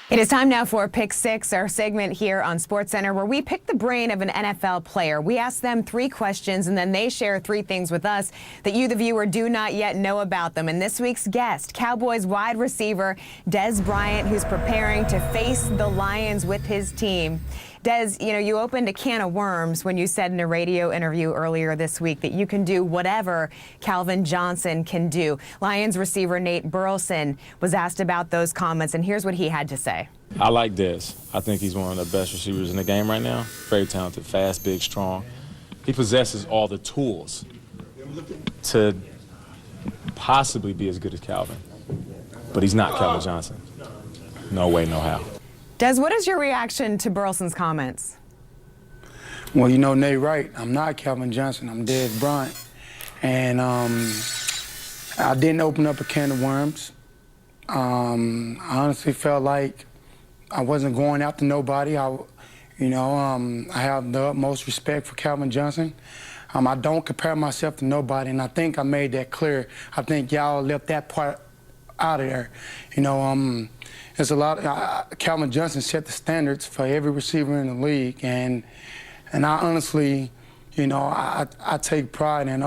It is time now for Pick Six, our segment here on SportsCenter, where we pick the brain of an NFL player. We ask them 3 questions, and then they share 3 things with us that you, the viewer, do not yet know about them. And this week's guest, Cowboys wide receiver Dez Bryant, who's preparing to face the Lions with his team. Dez, you opened a can of worms when you said in a radio interview earlier this week that you can do whatever Calvin Johnson can do. Lions receiver Nate Burleson was asked about those comments, and here's what he had to say. I like Dez. I think he's one of the best receivers in the game right now. Very talented, fast, big, strong. He possesses all the tools to possibly be as good as Calvin. But he's not Calvin Johnson. No way, no how. Dez, what is your reaction to Burleson's comments? Well, Nate right. I'm not Calvin Johnson. I'm Dez Bryant. And I didn't open up a can of worms. I honestly felt like I wasn't going after nobody. I have the utmost respect for Calvin Johnson. I don't compare myself to nobody, and I think I made that clear. I think y'all left that part out of there. There's a lot. Calvin Johnson set the standards for every receiver in the league, and I honestly, I take pride in,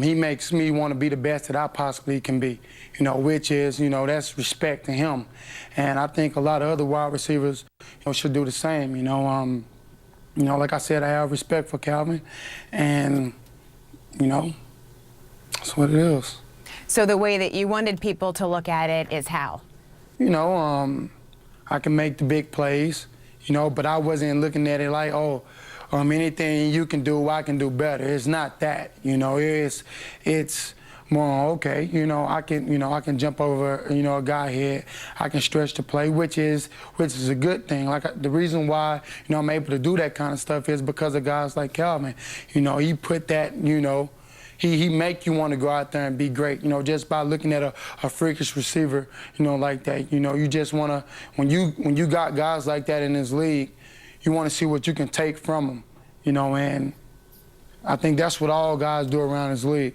he makes me want to be the best that I possibly can be, which is, that's respect to him. And I think a lot of other wide receivers, should do the same, like I said, I have respect for Calvin, and, that's what it is. So the way that you wanted people to look at it is how? I can make the big plays, but I wasn't looking at it like, anything you can do, I can do better. It's not that, it's more, I can jump over, a guy head. I can stretch the play, which is a good thing. Like the reason why, I'm able to do that kind of stuff is because of guys like Calvin. He put that, He make you want to go out there and be great, just by looking at a freakish receiver, like that. You just want to, when you got guys like that in this league, you want to see what you can take from them, and I think that's what all guys do around this league.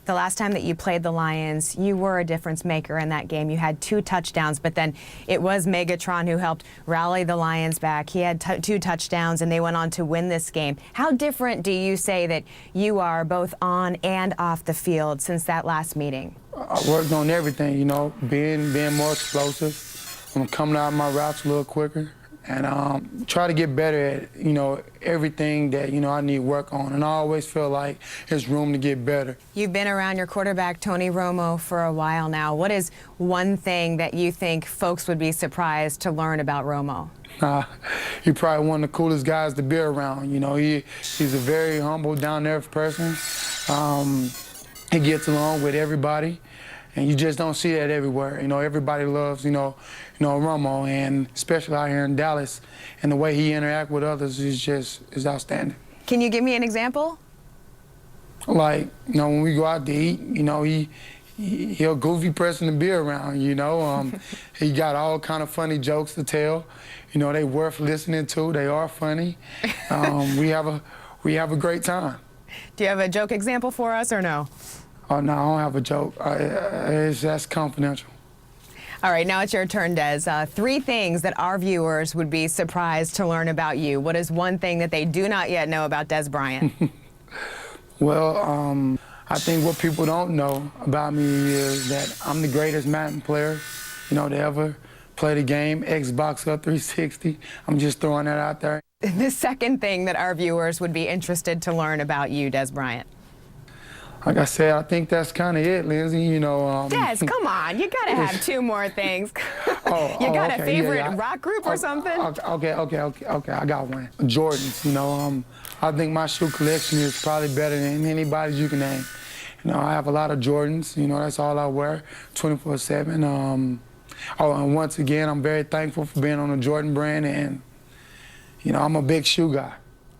The last time that you played the Lions, you were a difference maker in that game. You had 2 touchdowns, but then it was Megatron who helped rally the Lions back. He had 2 touchdowns, and they went on to win this game. How different do you say that you are both on and off the field since that last meeting? I worked on everything, being more explosive. I'm coming out of my routes a little quicker. And try to get better at, everything that, I need work on. And I always feel like there's room to get better. You've been around your quarterback, Tony Romo, for a while now. What is one thing that you think folks would be surprised to learn about Romo? He's probably one of the coolest guys to be around. He's a very humble, down-to-earth person. He gets along with everybody. And you just don't see that everywhere. Everybody loves, Romo, and especially out here in Dallas. And the way he interacts with others is outstanding. Can you give me an example? Like, when we go out to eat, he's a goofy person to be around, He got all kind of funny jokes to tell. They worth listening to. They are funny. We have a great time. Do you have a joke example for us or no? Oh, no, I don't have a joke. That's confidential. All right, now it's your turn, Dez. 3 things that our viewers would be surprised to learn about you. What is one thing that they do not yet know about Dez Bryant? Well, I think what people don't know about me is that I'm the greatest Madden player, to ever play the game, Xbox up 360. I'm just throwing that out there. The second thing that our viewers would be interested to learn about you, Dez Bryant. Like I said, I think that's kind of it, Lindsay. Dez, come on. You got to have 2 more things. You got a favorite rock group or something? Okay. I got one. Jordans, I think my shoe collection is probably better than anybody's you can name. I have a lot of Jordans. That's all I wear 24/7. And once again, I'm very thankful for being on the Jordan brand. And, I'm a big shoe guy.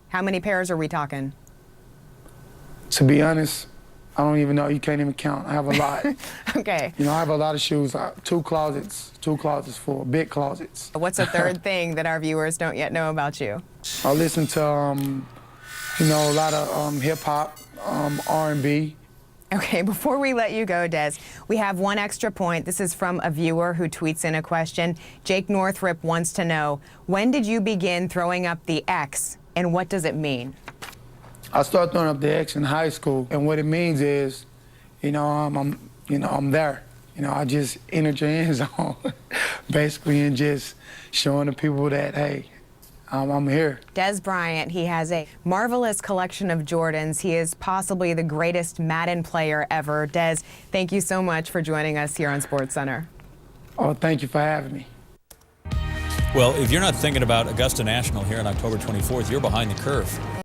How many pairs are we talking? To be honest, I don't even know. You can't even count. I have a lot. Okay. I have a lot of shoes. 2 closets full, big closets. What's a third thing that our viewers don't yet know about you? I listen to, a lot of hip hop, R&B. Okay, before we let you go, Des, we have one extra point. This is from a viewer who tweets in a question. Jake Northrop wants to know, when did you begin throwing up the X, and what does it mean? I started throwing up the X in high school, and what it means is, I'm there. I just entered your end zone, basically, and just showing the people that, hey, I'm here. Des Bryant, he has a marvelous collection of Jordans. He is possibly the greatest Madden player ever. Des, thank you so much for joining us here on SportsCenter. Oh, thank you for having me. Well, if you're not thinking about Augusta National here on October 24th, you're behind the curve.